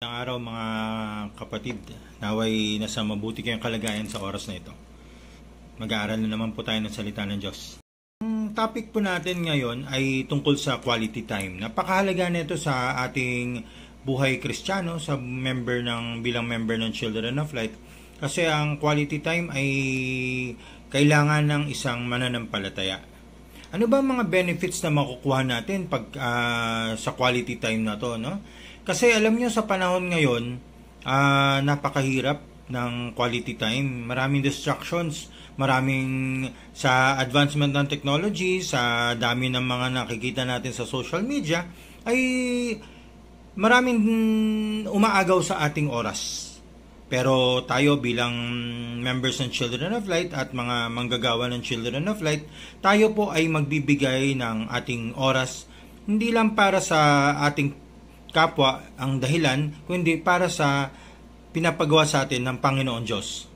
Ang araw mga kapatid, naway nasa mabuti kayong kalagayan sa oras na ito. Mag-aaral na naman po tayo ng salita ng Diyos. Ang topic po natin ngayon ay tungkol sa quality time. Napakahalaga nito sa ating buhay Kristiyano, sa bilang member ng Children of Light. Kasi ang quality time ay kailangan ng isang mananampalataya. Ano ba mga benefits na makukuha natin pag sa quality time na to, no? Kasi alam nyo sa panahon ngayon, napakahirap ng quality time. Maraming distractions, maraming sa advancement ng technology, sa dami ng mga nakikita natin sa social media, ay maraming umaagaw sa ating oras. Pero tayo bilang members ng Children of Light at mga manggagawa ng Children of Light, tayo po ay magbibigay ng ating oras hindi lang para sa ating kapwa ang dahilan, kundi para sa pinapagawa sa atin ng Panginoon Diyos.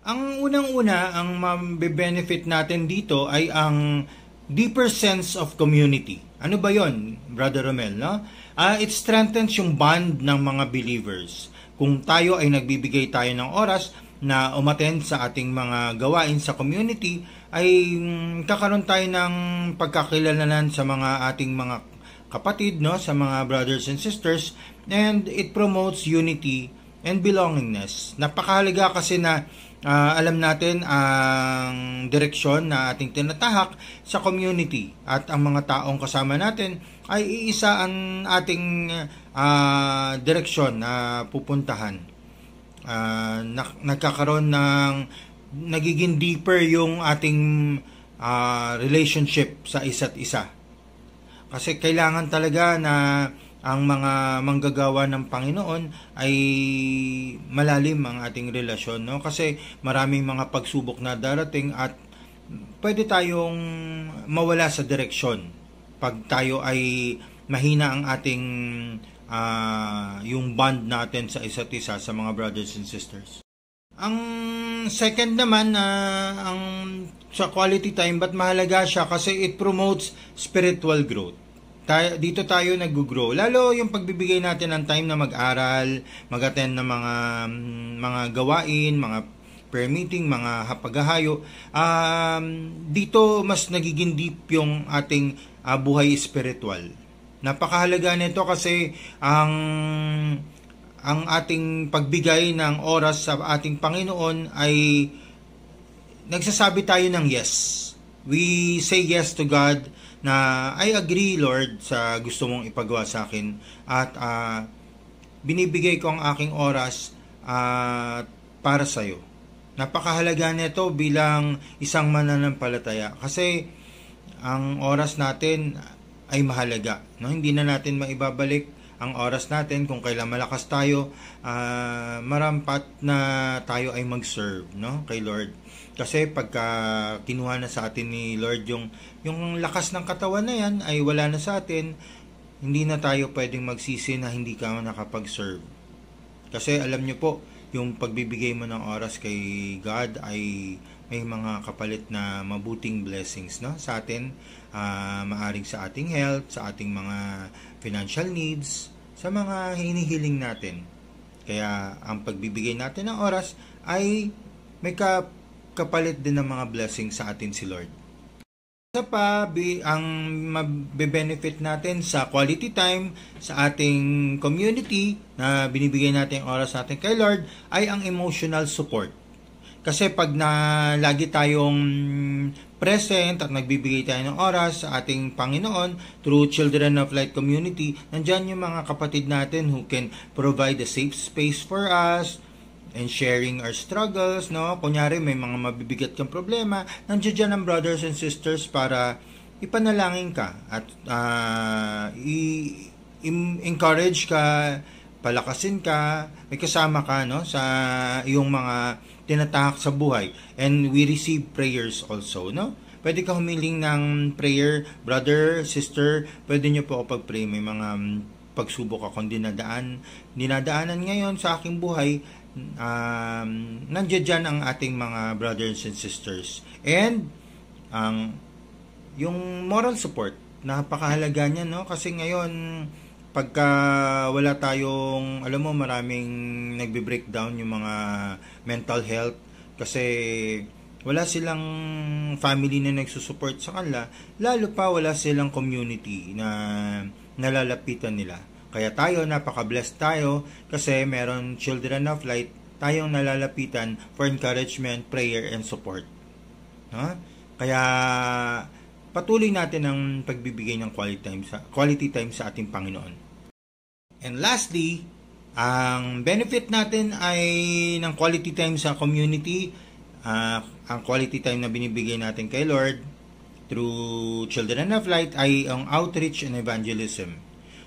Ang unang-una, ang mabe-benefit natin dito ay ang deeper sense of community. Ano ba yon, Brother Romel? No? It strengthens yung bond ng mga believers. Kung tayo ay nagbibigay tayo ng oras na umattend sa ating mga gawain sa community, ay kakaroon tayo ng pagkakilalanan sa mga ating mga kapatid, no, sa mga brothers and sisters, and it promotes unity and belongingness. Napakahalaga kasi na alam natin ang direksyon na ating tinatahak sa community at ang mga taong kasama natin ay iisa ang ating direksyon na pupuntahan. Nagkakaroon ng nagiging deeper yung ating relationship sa isa't isa. Kasi kailangan talaga na ang mga manggagawa ng Panginoon ay malalim ang ating relasyon, no? Kasi maraming mga pagsubok na darating at pwede tayong mawala sa direksyon pag tayo ay mahina ang ating yung bond natin sa isa't isa sa mga brothers and sisters. Ang second naman ang sa quality time, ba't mahalaga siya? Kasi it promotes spiritual growth. Dito tayo nag-grow. Lalo yung pagbibigay natin ng time na mag-aral, mag-attend ng mga gawain, mga prayer meeting, mga hapaghahayo. Dito mas nagiging deep yung ating buhay spiritual. Napakahalaga nito kasi ang ating pagbigay ng oras sa ating Panginoon ay nagsasabi tayo ng yes. We say yes to God na I agree, Lord, sa gusto mong ipagawa sa akin at binibigay ko ang aking oras para sa iyo. Napakahalaga nito bilang isang mananampalataya kasi ang oras natin ay mahalaga, no? Hindi na natin maibabalik ang oras natin kung kailan malakas tayo, marampat na tayo ay mag-serve, no, kay Lord. Kasi pagka kinuha na sa atin ni Lord yung lakas ng katawan na yan ay wala na sa atin, hindi na tayo pwedeng magsisi na hindi ka nakapag-serve. Kasi alam nyo po, yung pagbibigay mo ng oras kay God ay may mga kapalit na mabuting blessings, no, sa atin, maaring sa ating health, sa ating mga financial needs, sa mga hinihiling natin. Kaya ang pagbibigay natin ng oras ay may kapalit din ng mga blessings sa atin si Lord. Isa pa, ang mabe-benefit natin sa quality time sa ating community na binibigay natin ang oras natin kay Lord ay ang emotional support. Kasi pag lagi tayong present at nagbibigay tayo ng oras sa ating Panginoon through Children of Light community, nandyan yung mga kapatid natin who can provide a safe space for us and sharing our struggles, no? Kunyari may mga mabibigat kang problema, nandiyan dyan ang brothers and sisters para ipanalangin ka at encourage ka, palakasin ka, may kasama ka, no, sa iyong mga tinatahak sa buhay. And we receive prayers also, no? Pwede ka humiling ng prayer, brother, sister, pwede nyo po ako pag-pray. May mga pagsubok akong dinadaanan ngayon sa aking buhay. Nandiyan dyan ang ating mga brothers and sisters. And yung moral support, napakahalaga niya, no? Kasi ngayon pagka wala tayong, alam mo, maraming nagbe-breakdown yung mga mental health kasi wala silang family na nagsusupport sa kanila, lalo pa wala silang community na nalalapitan nila. Kaya tayo, napaka-blessed tayo kasi meron Children of Light tayong nalalapitan for encouragement, prayer, and support. Kaya patuloy natin ang pagbibigay ng quality time sa ating Panginoon. And lastly, ang benefit natin ay ng quality time sa community, ang quality time na binibigay natin kay Lord through Children of Light ay ang outreach and evangelism.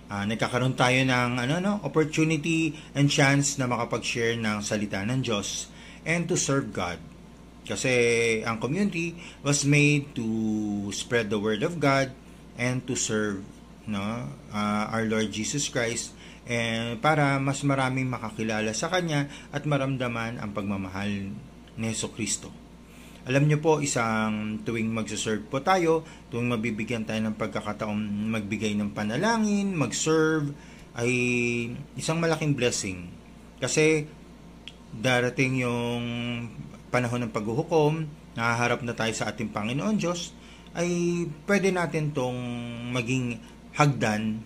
Nagkakaroon tayo ng opportunity and chance na makapag-share ng salita ng Diyos and to serve God. Kasi ang community was made to spread the word of God and to serve our Lord Jesus Christ, and para mas maraming makakilala sa Kanya at maramdaman ang pagmamahal ni Jesucristo. Alam niyo po, isang tuwing magsaserve po tayo, tuwing mabibigyan tayo ng pagkakataong magbigay ng panalangin, mag-serve, ay isang malaking blessing. Kasi darating yung panahon ng paghuhukom, nahaharap na tayo sa ating Panginoon Diyos, ay pwede natin tong maging hagdan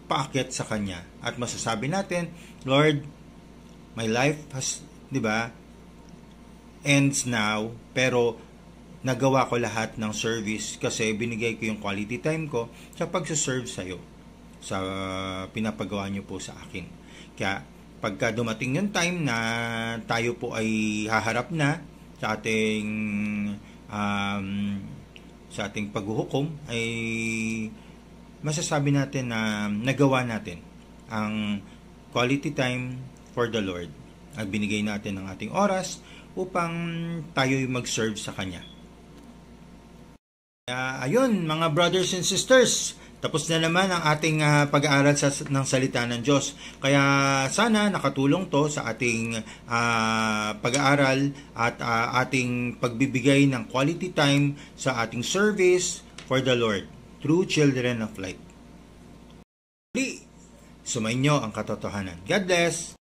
paakyat sa Kanya. At masasabi natin, Lord, my life has, ends now, pero nagawa ko lahat ng service kasi binigay ko yung quality time ko sa pagsaserve sa'yo, sa pinapagawa niyo po sa akin. Kaya, pagka dumating yung time na tayo po ay haharap na sa ating paghuhukom, ay masasabi natin na nagawa natin ang quality time for the Lord at binigay natin ang ating oras upang tayo'y mag-serve sa Kanya. Ayun, mga brothers and sisters, tapos na naman ang ating pag-aaral ng salita ng Diyos. Kaya sana nakatulong to sa ating pag-aaral at ating pagbibigay ng quality time sa ating service for the Lord through Children of Light. Sumainyo ang katotohanan. God bless!